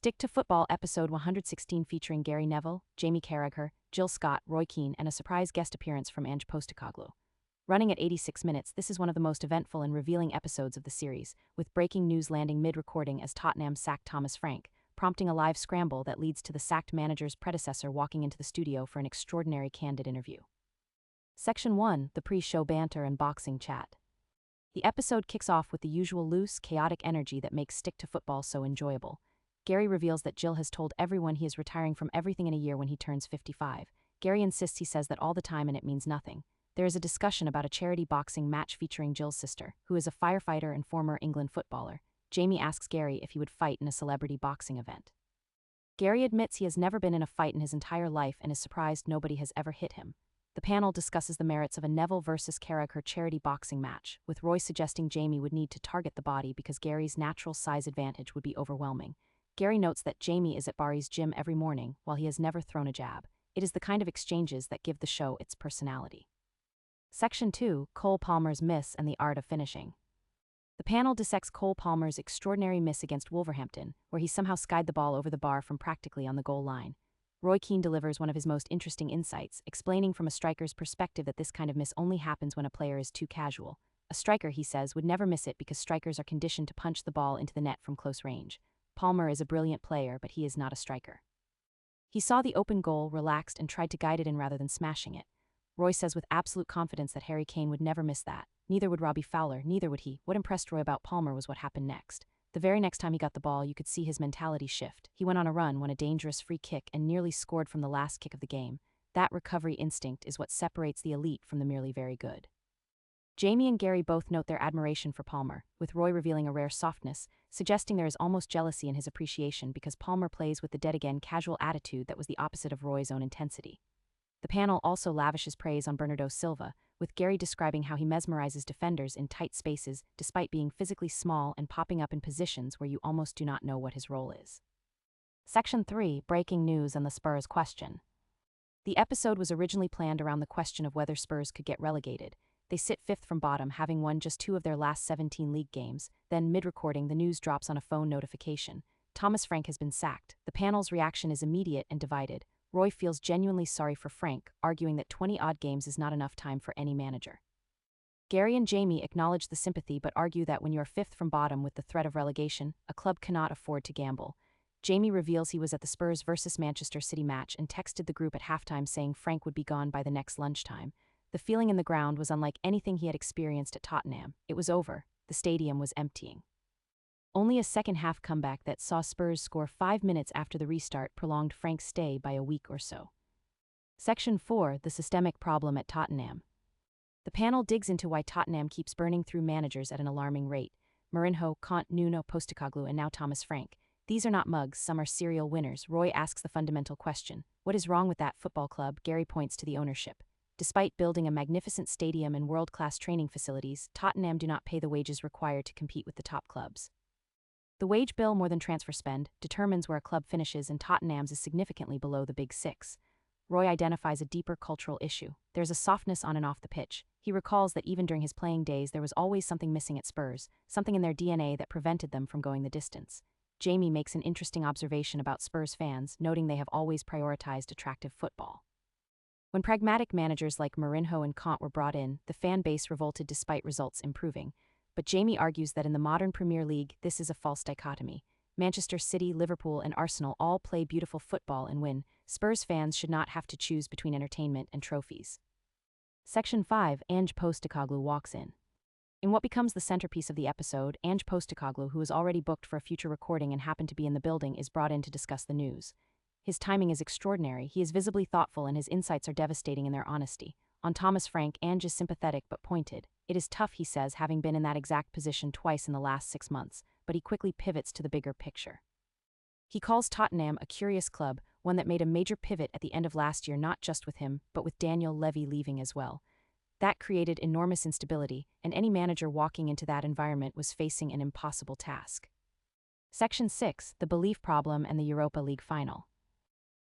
Stick to Football episode 116 featuring Gary Neville, Jamie Carragher, Jill Scott, Roy Keane, and a surprise guest appearance from Ange Postecoglou. Running at 86 minutes, this is one of the most eventful and revealing episodes of the series, with breaking news landing mid-recording as Tottenham sacked Thomas Frank, prompting a live scramble that leads to the sacked manager's predecessor walking into the studio for an extraordinary candid interview. Section 1, the pre-show banter and boxing chat. The episode kicks off with the usual loose, chaotic energy that makes Stick to Football so enjoyable. Gary reveals that Jill has told everyone he is retiring from everything in a year when he turns 55. Gary insists he says that all the time and it means nothing. There is a discussion about a charity boxing match featuring Jill's sister, who is a firefighter and former England footballer. Jamie asks Gary if he would fight in a celebrity boxing event. Gary admits he has never been in a fight in his entire life and is surprised nobody has ever hit him. The panel discusses the merits of a Neville versus Carragher charity boxing match, with Roy suggesting Jamie would need to target the body because Gary's natural size advantage would be overwhelming. Gary notes that Jamie is at Barry's gym every morning, while he has never thrown a jab. It is the kind of exchanges that give the show its personality. Section 2, Cole Palmer's miss and the art of finishing. The panel dissects Cole Palmer's extraordinary miss against Wolverhampton, where he somehow skied the ball over the bar from practically on the goal line. Roy Keane delivers one of his most interesting insights, explaining from a striker's perspective that this kind of miss only happens when a player is too casual. A striker, he says, would never miss it because strikers are conditioned to punch the ball into the net from close range. Palmer is a brilliant player, but he is not a striker. He saw the open goal, relaxed, and tried to guide it in rather than smashing it. Roy says with absolute confidence that Harry Kane would never miss that. Neither would Robbie Fowler, neither would he. What impressed Roy about Palmer was what happened next. The very next time he got the ball, you could see his mentality shift. He went on a run, won a dangerous free kick, and nearly scored from the last kick of the game. That recovery instinct is what separates the elite from the merely very good. Jamie and Gary both note their admiration for Palmer, with Roy revealing a rare softness, suggesting there is almost jealousy in his appreciation because Palmer plays with the dead-again casual attitude that was the opposite of Roy's own intensity. The panel also lavishes praise on Bernardo Silva, with Gary describing how he mesmerizes defenders in tight spaces despite being physically small and popping up in positions where you almost do not know what his role is. Section 3, Breaking News and the Spurs Question. The episode was originally planned around the question of whether Spurs could get relegated. They sit fifth from bottom, having won just 2 of their last 17 league games. Then, mid-recording, the news drops on a phone notification. Thomas Frank has been sacked. The panel's reaction is immediate and divided. Roy feels genuinely sorry for Frank, arguing that 20-odd games is not enough time for any manager. Gary and Jamie acknowledge the sympathy but argue that when you are fifth from bottom with the threat of relegation, a club cannot afford to gamble. Jamie reveals he was at the Spurs versus Manchester City match and texted the group at halftime saying Frank would be gone by the next lunchtime. The feeling in the ground was unlike anything he had experienced at Tottenham. It was over. The stadium was emptying. Only a second-half comeback that saw Spurs score 5 minutes after the restart prolonged Frank's stay by a week or so. Section 4, the systemic problem at Tottenham. The panel digs into why Tottenham keeps burning through managers at an alarming rate. Mourinho, Conte, Nuno, Postecoglou, and now Thomas Frank. These are not mugs, some are serial winners. Roy asks the fundamental question. What is wrong with that football club? Gary points to the ownership. Despite building a magnificent stadium and world-class training facilities, Tottenham do not pay the wages required to compete with the top clubs. The wage bill, more than transfer spend, determines where a club finishes, and Tottenham's is significantly below the Big Six. Roy identifies a deeper cultural issue. There's a softness on and off the pitch. He recalls that even during his playing days there was always something missing at Spurs, something in their DNA that prevented them from going the distance. Jamie makes an interesting observation about Spurs fans, noting they have always prioritized attractive football. When pragmatic managers like Mourinho and Conte were brought in, the fan base revolted despite results improving. But Jamie argues that in the modern Premier League, this is a false dichotomy. Manchester City, Liverpool, and Arsenal all play beautiful football and win. Spurs fans should not have to choose between entertainment and trophies. Section 5, Ange Postecoglou walks in. In what becomes the centerpiece of the episode, Ange Postecoglou, who is already booked for a future recording and happened to be in the building, is brought in to discuss the news. His timing is extraordinary. He is visibly thoughtful and his insights are devastating in their honesty. On Thomas Frank, Ange is sympathetic but pointed. It is tough, he says, having been in that exact position twice in the last 6 months, but he quickly pivots to the bigger picture. He calls Tottenham a curious club, one that made a major pivot at the end of last year, not just with him, but with Daniel Levy leaving as well. That created enormous instability, and any manager walking into that environment was facing an impossible task. Section 6, the belief problem and the Europa League final.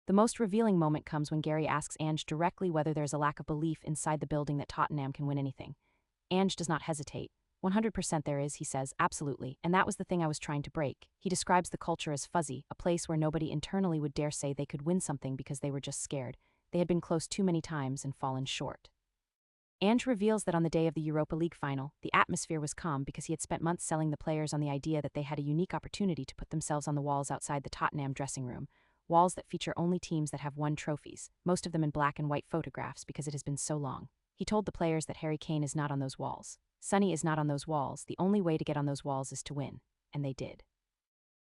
The most revealing moment comes when Gary asks Ange directly whether there's a lack of belief inside the building that Tottenham can win anything. Ange does not hesitate. 100% there is, he says, absolutely, and that was the thing I was trying to break. He describes the culture as fuzzy, a place where nobody internally would dare say they could win something because they were just scared. They had been close too many times and fallen short. Ange reveals that on the day of the Europa League final, the atmosphere was calm because he had spent months selling the players on the idea that they had a unique opportunity to put themselves on the walls outside the Tottenham dressing room, walls that feature only teams that have won trophies, most of them in black and white photographs because it has been so long. He told the players that Harry Kane is not on those walls. Sonny is not on those walls. The only way to get on those walls is to win. And they did.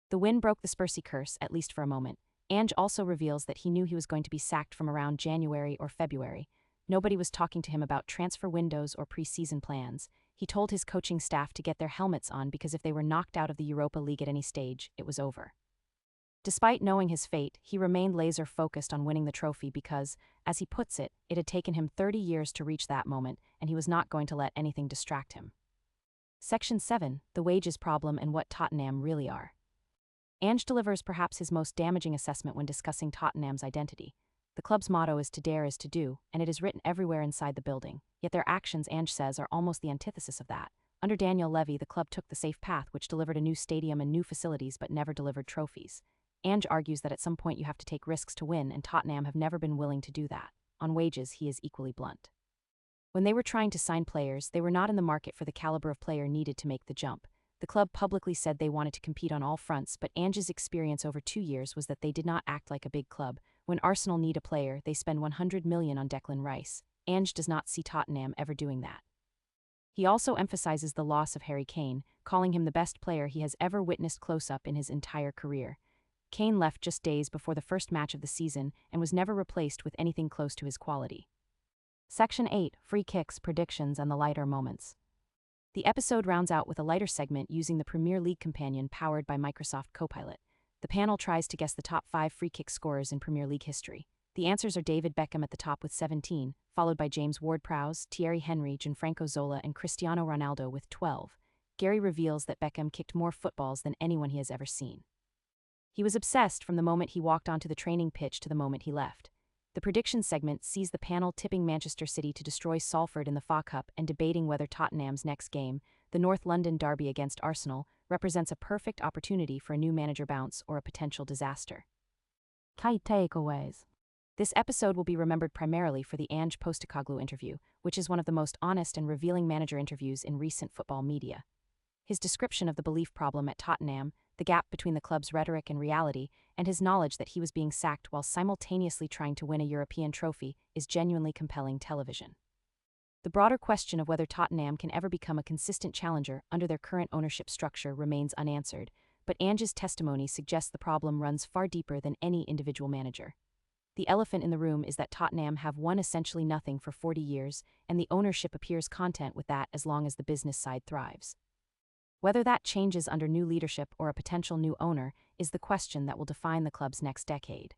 The win broke the Spursy curse, at least for a moment. Ange also reveals that he knew he was going to be sacked from around January or February. Nobody was talking to him about transfer windows or pre-season plans. He told his coaching staff to get their helmets on because if they were knocked out of the Europa League at any stage, it was over. Despite knowing his fate, he remained laser-focused on winning the trophy because, as he puts it, it had taken him 30 years to reach that moment, and he was not going to let anything distract him. Section 7, The Wages Problem and What Tottenham Really Are. Ange delivers perhaps his most damaging assessment when discussing Tottenham's identity. The club's motto is to dare is to do, and it is written everywhere inside the building, yet their actions, Ange says, are almost the antithesis of that. Under Daniel Levy, the club took the safe path which delivered a new stadium and new facilities but never delivered trophies. Ange argues that at some point you have to take risks to win, and Tottenham have never been willing to do that. On wages, he is equally blunt. When they were trying to sign players, they were not in the market for the caliber of player needed to make the jump. The club publicly said they wanted to compete on all fronts, but Ange's experience over 2 years was that they did not act like a big club. When Arsenal need a player, they spend 100 million on Declan Rice. Ange does not see Tottenham ever doing that. He also emphasizes the loss of Harry Kane, calling him the best player he has ever witnessed close-up in his entire career. Kane left just days before the first match of the season and was never replaced with anything close to his quality. Section 8, Free Kicks, Predictions, and the Lighter Moments. The episode rounds out with a lighter segment using the Premier League companion powered by Microsoft Copilot. The panel tries to guess the top 5 free kick scorers in Premier League history. The answers are David Beckham at the top with 17, followed by James Ward-Prowse, Thierry Henry, Gianfranco Zola, and Cristiano Ronaldo with 12. Gary reveals that Beckham kicked more footballs than anyone he has ever seen. He was obsessed from the moment he walked onto the training pitch to the moment he left. The prediction segment sees the panel tipping Manchester City to destroy Salford in the FA Cup and debating whether Tottenham's next game, the North London derby against Arsenal, represents a perfect opportunity for a new manager bounce or a potential disaster. Key takeaways. This episode will be remembered primarily for the Ange Postecoglou interview, which is one of the most honest and revealing manager interviews in recent football media. His description of the belief problem at Tottenham, the gap between the club's rhetoric and reality, and his knowledge that he was being sacked while simultaneously trying to win a European trophy is genuinely compelling television. The broader question of whether Tottenham can ever become a consistent challenger under their current ownership structure remains unanswered, but Ange's testimony suggests the problem runs far deeper than any individual manager. The elephant in the room is that Tottenham have won essentially nothing for 40 years, and the ownership appears content with that as long as the business side thrives. Whether that changes under new leadership or a potential new owner is the question that will define the club's next decade.